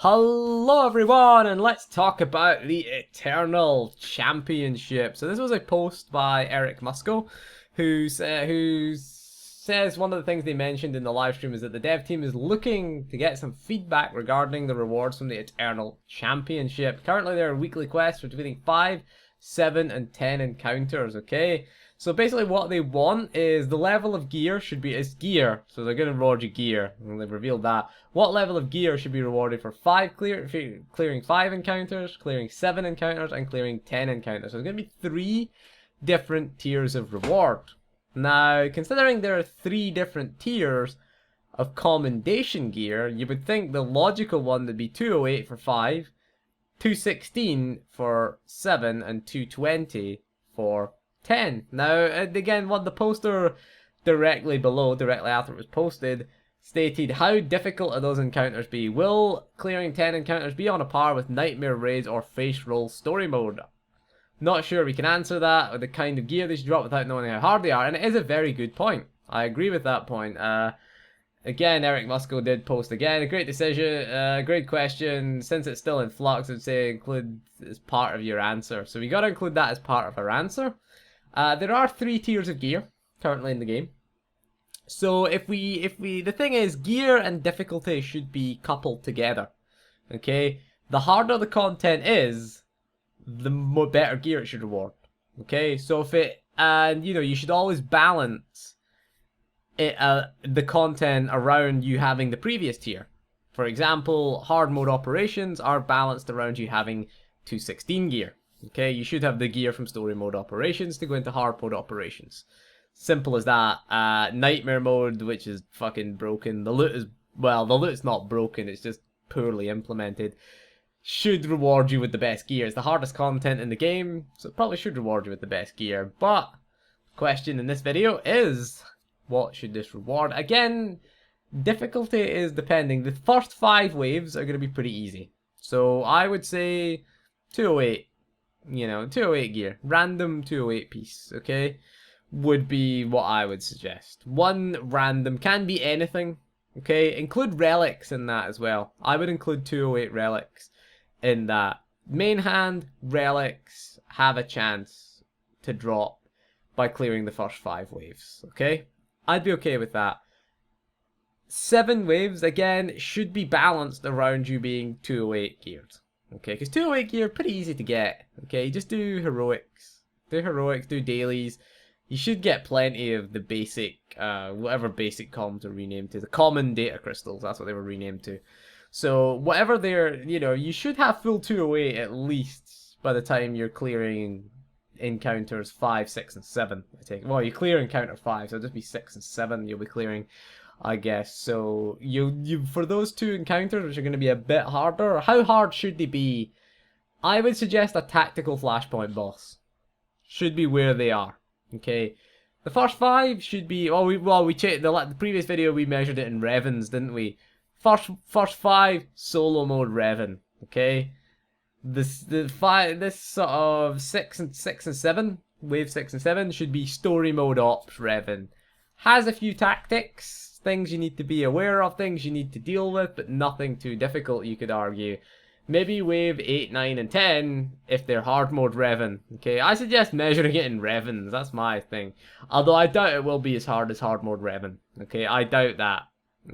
Hello everyone, and let's talk about the Eternal Championship. So this was a post by Eric Musco, who says one of the things they mentioned in the live stream is that the dev team is looking to get some feedback regarding the rewards from the Eternal Championship. Currently there are weekly quests for defeating 5, 7, and 10 encounters, okay? So basically what they want is the level of gear should be, it's gear, so they're going to reward you gear, and they've revealed that. What level of gear should be rewarded for clearing 5 encounters, clearing 7 encounters, and clearing 10 encounters. So there's going to be 3 different tiers of reward. Now, considering there are 3 different tiers of commendation gear, you would think the logical one would be 208 for 5, 216 for 7, and 220 for 10. Now, again, what the poster directly below, directly after it was posted, stated, how difficult are those encounters be? Will clearing 10 encounters be on a par with Nightmare Raids or Face Roll Story Mode? Not sure we can answer that, or the kind of gear they should drop without knowing how hard they are, and it is a very good point. I agree with that point. Again, Eric Musco did post again. A great decision, great question. Since it's still in flux, I'd say include as part of your answer. So we got to include that as part of our answer. There are 3 tiers of gear currently in the game. So the thing is, gear and difficulty should be coupled together. Okay, the harder the content is, the better gear it should reward. Okay, so you should always balance it, the content around you having the previous tier. For example, hard mode operations are balanced around you having 216 gear. Okay, you should have the gear from story mode operations to go into hard mode operations. Simple as that. Nightmare mode, which is fucking broken. The loot's not broken, it's just poorly implemented. Should reward you with the best gear. It's the hardest content in the game, so it probably should reward you with the best gear. But, the question in this video is, what should this reward? Again, difficulty is depending. The first 5 waves are going to be pretty easy. So, I would say 208. 208 gear. Random 208 piece, okay? Would be what I would suggest. One random, can be anything, okay? Include relics in that as well. I would include 208 relics in that. Main hand, relics have a chance to drop by clearing the first 5 waves, okay? I'd be okay with that. 7 waves, again, should be balanced around you being 208 geared. Okay, because 208 gear, pretty easy to get. Okay, just do heroics. Do heroics, do dailies. You should get plenty of the basic, whatever basic comms are renamed to. The common data crystals, that's what they were renamed to. So, whatever they're, you should have full 208 at least by the time you're clearing encounters 5, 6, and 7. Well, you clear encounter 5, so it'll just be 6 and 7 you'll be clearing, I guess. So you for those 2 encounters, which are going to be a bit harder, how hard should they be? I would suggest a tactical flashpoint boss should be where they are. Okay, the first 5 should be. We checked the previous video. We measured it in Revens, didn't we? First 5 solo mode Revan. Okay, this sort of 6 and 7, wave 6 and 7 should be story mode ops Revan. Has a few tactics, things you need to be aware of, things you need to deal with, but nothing too difficult, you could argue. Maybe wave 8, 9, and 10 if they're hard mode Revan. Okay, I suggest measuring it in Revens, that's my thing. Although I doubt it will be as hard as hard mode Revan. Okay, I doubt that.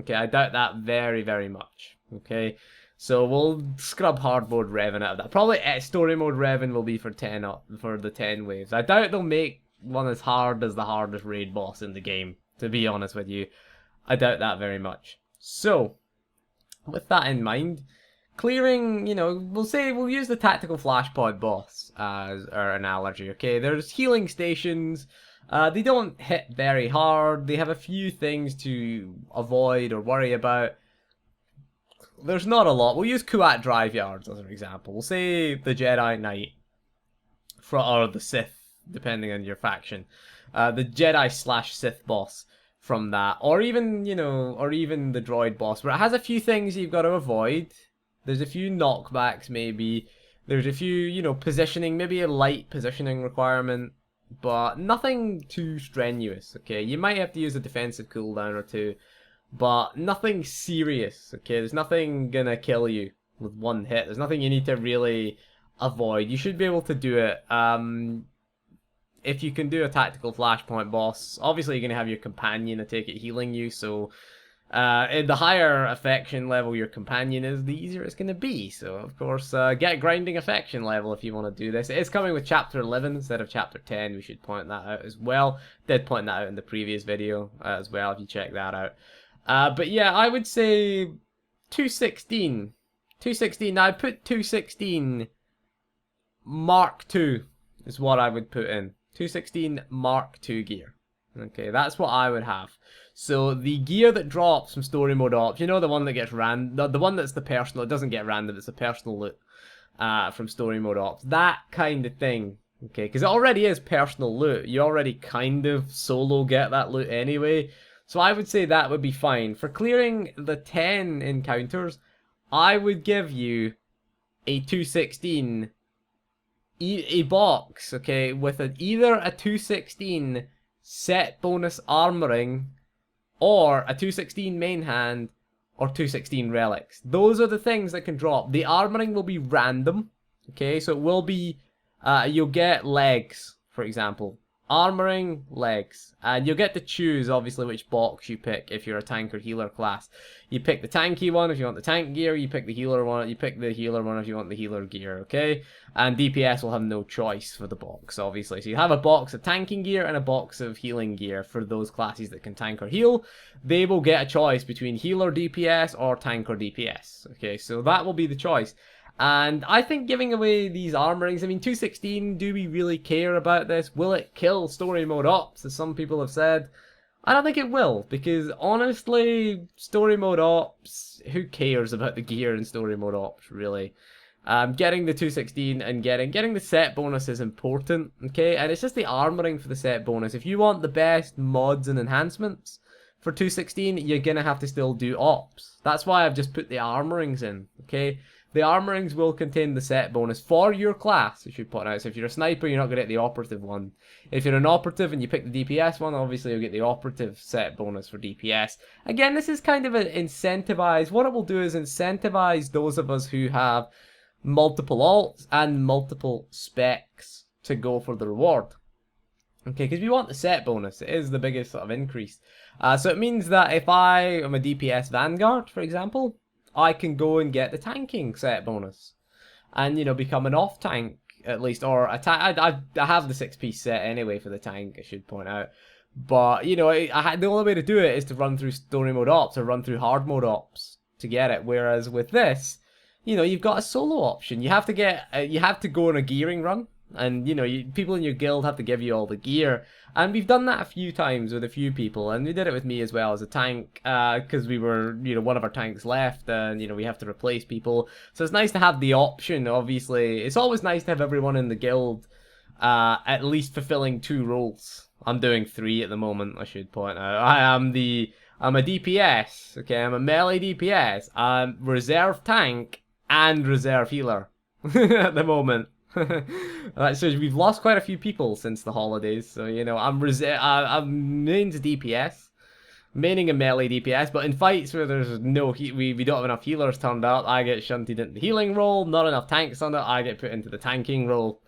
Okay, I doubt that very, very much. Okay, so we'll scrub hard mode Revan out of that. Probably story mode Revan will be for the 10 waves. I doubt they'll make one as hard as the hardest raid boss in the game, to be honest with you. I doubt that very much. So, with that in mind, clearing, we'll use the tactical flashpoint boss as our analogy, okay? There's healing stations. They don't hit very hard. They have a few things to avoid or worry about. There's not a lot. We'll use Kuat Drive Yards as an example. We'll say the Jedi Knight, or the Sith, depending on your faction. The Jedi/Sith boss from that, or even the droid boss, where it has a few things you've got to avoid. There's a few knockbacks, maybe. There's a few, positioning, maybe a light positioning requirement, but nothing too strenuous, okay? You might have to use a defensive cooldown or 2, but nothing serious, okay? There's nothing gonna kill you, with one hit. There's nothing you need to really avoid. You should be able to do it. If you can do a tactical flashpoint boss, obviously you're going to have your companion, I take it, healing you, so the higher affection level your companion is, the easier it's going to be. So, of course, get grinding affection level if you want to do this. It is coming with Chapter 11 instead of Chapter 10, we should point that out as well. Did point that out in the previous video as well, if you check that out. But yeah, I would say 216. 216, now I'd put 216 Mark II is what I would put in. 216 Mark II gear. Okay, that's what I would have. So the gear that drops from story mode ops, you know, the one that gets the one that's the personal, it doesn't get random, it's a personal loot from story mode ops. That kind of thing. Okay, because it already is personal loot. You already kind of solo get that loot anyway. So I would say that would be fine. For clearing the 10 encounters, I would give you a 216 a box, okay, with either a 216 set bonus armoring or a 216 main hand or 216 relics. Those are the things that can drop. The armoring will be random, okay, so it will be, you'll get legs, for example. Armoring, legs. And you'll get to choose, obviously, which box you pick if you're a tank or healer class. You pick the tanky one if you want the tank gear, you pick the healer one, you pick the healer one if you want the healer gear, okay? And DPS will have no choice for the box, obviously. So you have a box of tanking gear and a box of healing gear for those classes that can tank or heal. They will get a choice between healer DPS or tank or DPS, okay? So that will be the choice. And I think giving away these armorings, I mean, 216, do we really care about this? Will it kill story mode ops, as some people have said? I don't think it will, because honestly, story mode ops, who cares about the gear in story mode ops, really? Getting the 216 and getting the set bonus is important, okay? And it's just the armoring for the set bonus. If you want the best mods and enhancements for 216, you're gonna have to still do ops. That's why I've just put the armorings in, okay? The armorings will contain the set bonus for your class, I should point out. So if you're a sniper, you're not going to get the operative one. If you're an operative and you pick the DPS one, obviously you'll get the operative set bonus for DPS. Again, this is kind of an incentivize. What it will do is incentivize those of us who have multiple alts and multiple specs to go for the reward. Okay, because we want the set bonus. It is the biggest sort of increase. So it means that if I am a DPS Vanguard, for example, I can go and get the tanking set bonus, and, you know, become an off tank at least, or a tank. I have the 6-piece set anyway for the tank, I should point out. But, you know, the only way to do it is to run through story mode ops or run through hard mode ops to get it. Whereas with this, you know, you've got a solo option. You have to go on a gearing run. And, you know, people in your guild have to give you all the gear. And we've done that a few times with a few people. And we did it with me as well as a tank. Because we were, you know, one of our tanks left. And, you know, we have to replace people. So it's nice to have the option, obviously. It's always nice to have everyone in the guild at least fulfilling 2 roles. I'm doing 3 at the moment, I should point out. I'm a DPS. Okay, I'm a melee DPS. I'm reserve tank and reserve healer at the moment. So we've lost quite a few people since the holidays, so, you know, I'm mains DPS, maining a melee DPS, but in fights where there's no we don't have enough healers turned up, I get shunted into the healing role. Not enough tanks turned up, I get put into the tanking role.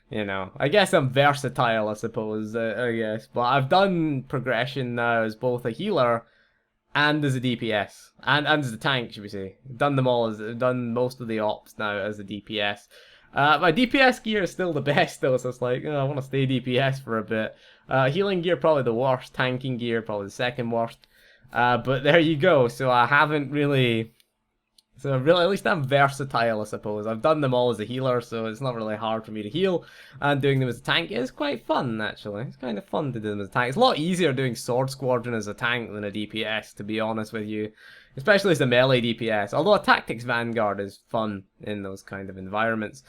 You know, I guess I'm versatile, I suppose, I guess, but I've done progression now as both a healer and as a DPS, and as a tank, should we say. Done them all, done most of the ops now as a DPS. My DPS gear is still the best though, so it's like, I want to stay DPS for a bit. Healing gear probably the worst, tanking gear probably the second worst. But there you go, so I haven't really... So really, at least I'm versatile, I suppose. I've done them all as a healer, so it's not really hard for me to heal. And doing them as a tank is quite fun, actually. It's kind of fun to do them as a tank. It's a lot easier doing Sword Squadron as a tank than a DPS, to be honest with you. Especially as a melee DPS. Although a Tactics Vanguard is fun in those kind of environments.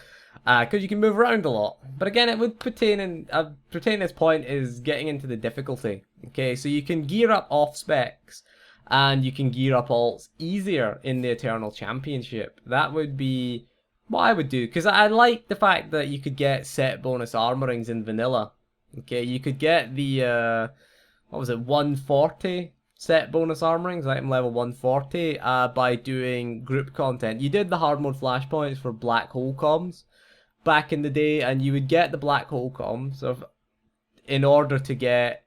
Because you can move around a lot. But again, it would pertain this point is getting into the difficulty. Okay, so you can gear up off specs. And you can gear up alts easier in the Eternal Championship. That would be what I would do. Because I like the fact that you could get set bonus armorings in vanilla. Okay, you could get the, what was it, 140 set bonus armorings, item level 140, by doing group content. You did the hard mode flashpoints for black hole comms back in the day, and you would get the black hole comms in order to get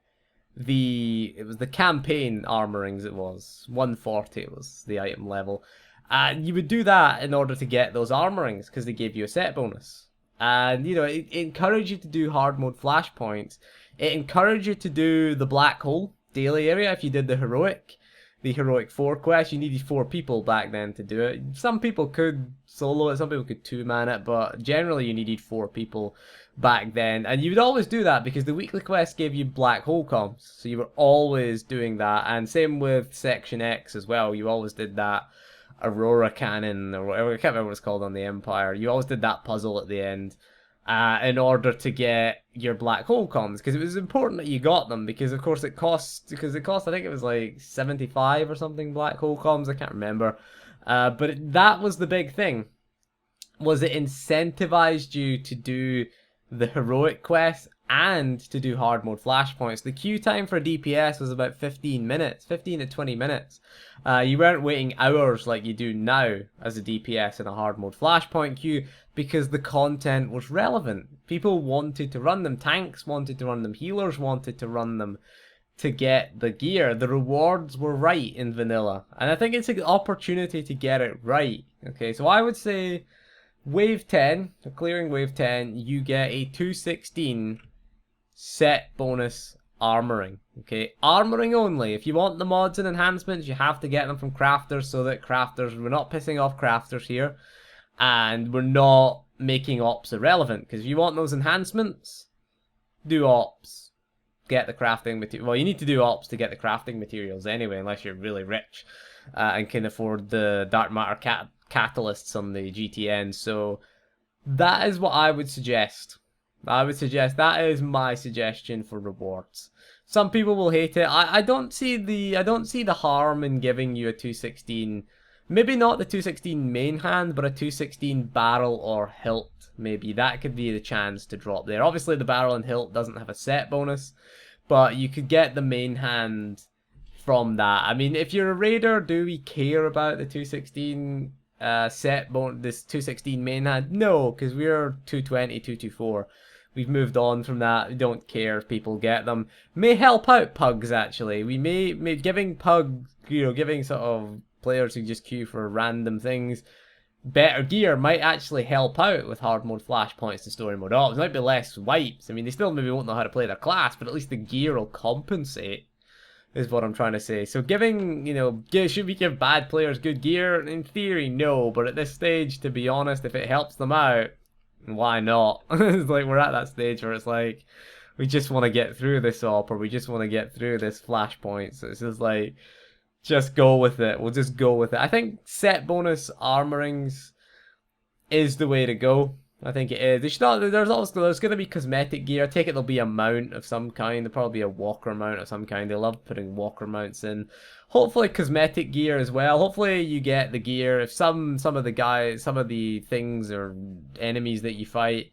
it was the campaign armorings. It was 140 was the item level, and you would do that in order to get those armorings because they gave you a set bonus. And it encouraged you to do hard mode flashpoints. It encouraged you to do the black hole daily area if you did the heroic 4 quest. You needed 4 people back then to do it. Some people could solo it, some people could 2-man it, but generally you needed 4 people back then. And you would always do that because the weekly quest gave you black hole comms, so you were always doing that. And same with Section X as well, you always did that Aurora Cannon or whatever, I can't remember what it's called on the Empire. You always did that puzzle at the end in order to get your black hole comms, because it was important that you got them, because of course it cost I think it was like 75 or something black hole comms, I can't remember, but that was the big thing, was it incentivized you to do the heroic quest and to do hard mode flashpoints. The queue time for DPS was about 15 to 20 minutes. You weren't waiting hours like you do now as a DPS in a hard mode flashpoint queue, because the content was relevant. People wanted to run them, tanks wanted to run them, healers wanted to run them to get the gear. The rewards were right in vanilla, and I think it's an opportunity to get it right. Okay, so I would say Wave 10, so clearing Wave 10, you get a 216 set bonus armoring. Okay, armoring only. If you want the mods and enhancements, you have to get them from crafters, so that we're not pissing off crafters here, and we're not making ops irrelevant. Because if you want those enhancements, do ops, get the crafting material. Well, you need to do ops to get the crafting materials anyway, unless you're really rich and can afford the dark matter catalysts on the GTN. So that is what I would suggest. That is my suggestion for rewards. Some people will hate it. I don't see the harm in giving you a 216. Maybe not the 216 main hand, but a 216 barrel or hilt. Maybe that could be the chance to drop there. Obviously the barrel and hilt doesn't have a set bonus, but you could get the main hand from that. I mean, if you're a raider, do we care about the 216 set bonus, this 216 main hand? No, because we're 220, 224. We've moved on from that. We don't care if people get them. May help out pugs, actually. We may giving pugs, giving sort of players who just queue for random things better gear might actually help out with hard mode flashpoints and story mode ops. There might be less wipes. I mean, they still maybe won't know how to play their class, but at least the gear will compensate, is what I'm trying to say. So giving, should we give bad players good gear? In theory, no. But at this stage, to be honest, if it helps them out, why not? It's like we're at that stage where it's like, we just want to get through this op, or we just want to get through this flashpoint. So it's just like, just go with it. We'll just go with it. I think set bonus armorings is the way to go. I think it is. There's going to be cosmetic gear. I take it there'll be a mount of some kind. There'll probably be a walker mount of some kind. They love putting walker mounts in. Hopefully cosmetic gear as well. Hopefully you get the gear. If some of the things or enemies that you fight,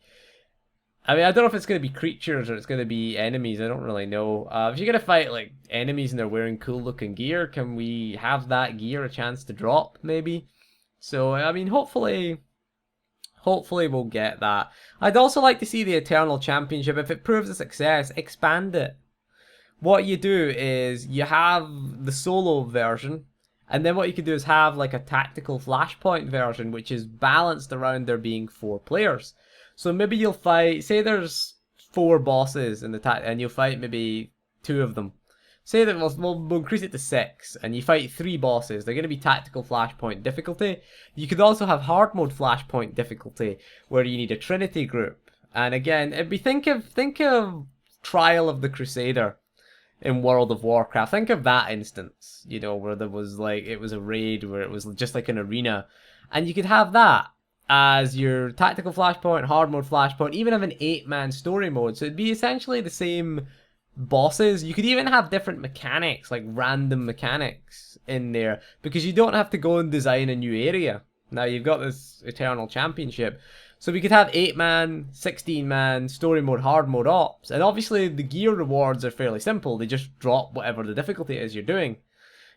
I mean, I don't know if it's going to be creatures or it's going to be enemies. I don't really know. If you're going to fight like enemies and they're wearing cool looking gear, can we have that gear a chance to drop maybe? So, I mean, hopefully we'll get that. I'd also like to see the Eternal Championship. If it proves a success, expand it. What you do is you have the solo version, and then what you can do is have like a tactical flashpoint version, which is balanced around there being 4 players. So maybe you'll fight, say there's 4 bosses in the and you'll fight maybe 2 of them. Say that we'll increase it to 6, and you fight 3 bosses. They're going to be tactical flashpoint difficulty. You could also have hard mode flashpoint difficulty, where you need a Trinity group. And again, it'd be think of Trial of the Crusader in World of Warcraft. Think of that instance, where there was like, it was a raid where it was just like an arena, and you could have that as your tactical flashpoint, hard mode flashpoint, even have an 8-man story mode. So it'd be essentially the same bosses. You could even have different mechanics, like random mechanics in there, because you don't have to go and design a new area. Now you've got this Eternal Championship. So we could have 8-man, 16-man, story mode, hard mode ops. And obviously the gear rewards are fairly simple. They just drop whatever the difficulty is you're doing.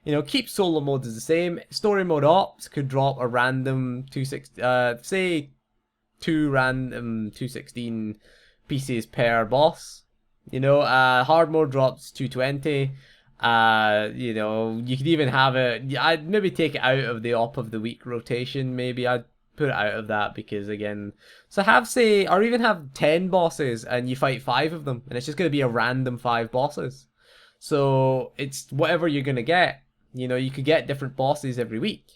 You know, keep solo modes as the same. Story mode ops could drop a random 216, say 216 pieces per boss. You know, hard mode drops 220. You know, you could even have it. I'd maybe take it out of the op of the week rotation. Maybe I'd put it out of that because again, so have say, or even have 10 bosses and you fight 5 of them, and it's just gonna be a random 5 bosses. So it's whatever you're gonna get. You know, you could get different bosses every week.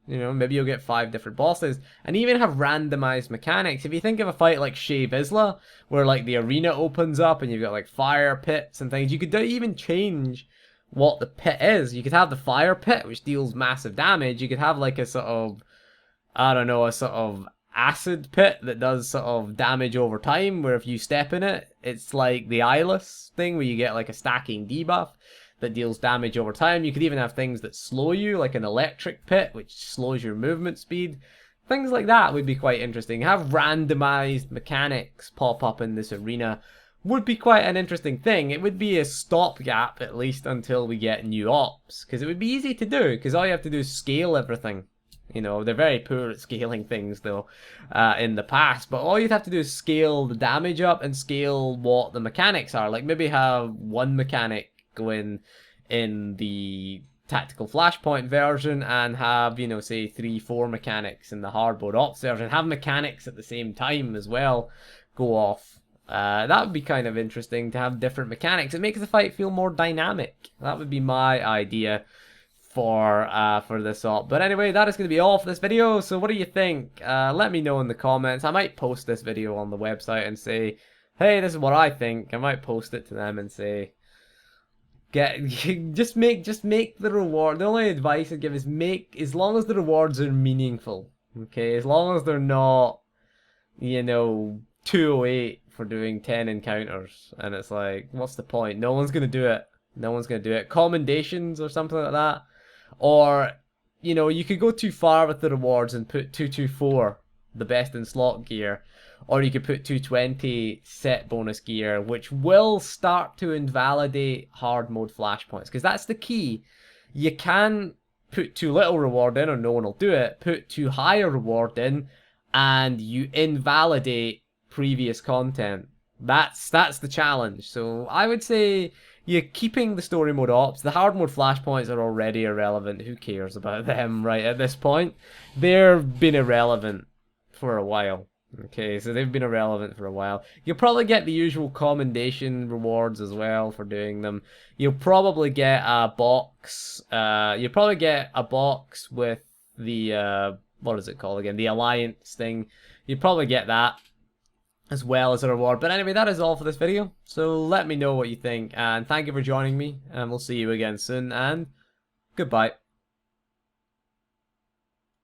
You know, maybe you'll get 5 different bosses, and even have randomized mechanics. If you think of a fight like Shea Vizsla, where like the arena opens up and you've got like fire pits and things, you could even change what the pit is. You could have the fire pit, which deals massive damage. You could have like a sort of, I don't know, a sort of acid pit that does sort of damage over time, where if you step in it, it's like the eyeless thing where you get like a stacking debuff that deals damage over time. You could even have things that slow you, like an electric pit, which slows your movement speed. Things like that would be quite interesting. Have randomized mechanics pop up in this arena would be quite an interesting thing. It would be a stopgap, at least, until we get new ops, because it would be easy to do, because all you have to do is scale everything. You know, they're very poor at scaling things, though, in the past. But all you'd have to do is scale the damage up and scale what the mechanics are. Like, maybe have one mechanic go in the tactical flashpoint version and have, you know, say 3-4 mechanics in the hardboard ops version. Have mechanics at the same time as well go off. That would be kind of interesting to have different mechanics. It makes the fight feel more dynamic. That would be my idea for this op. But anyway, that is going to be all for this video. So what do you think? Let me know in the comments. I might post this video on the website and say, hey, this is what I think. I might post it to them and say, just make the reward. The only advice I give is make, as long as the rewards are meaningful. Okay, as long as they're not, you know, 208 for doing 10 encounters, and it's like, what's the point? No one's gonna do it. No one's gonna do it. Commendations or something like that, or you know, you could go too far with the rewards and put 224, the best in slot gear. Or you could put 220 set bonus gear, which will start to invalidate hard mode flashpoints. Because that's the key. You can put too little reward in or no one will do it. Put too high a reward in and you invalidate previous content. That's the challenge. So I would say you're keeping the story mode ops. The hard mode flashpoints are already irrelevant. Who cares about them right at this point? They've been irrelevant for a while. Okay, so they've been irrelevant for a while. You'll probably get the usual commendation rewards as well for doing them. You'll probably get a box. You'll probably get a box with the what is it called again? The Alliance thing. You'll probably get that as well as a reward. But anyway, that is all for this video. So let me know what you think, and thank you for joining me. And we'll see you again soon. And goodbye.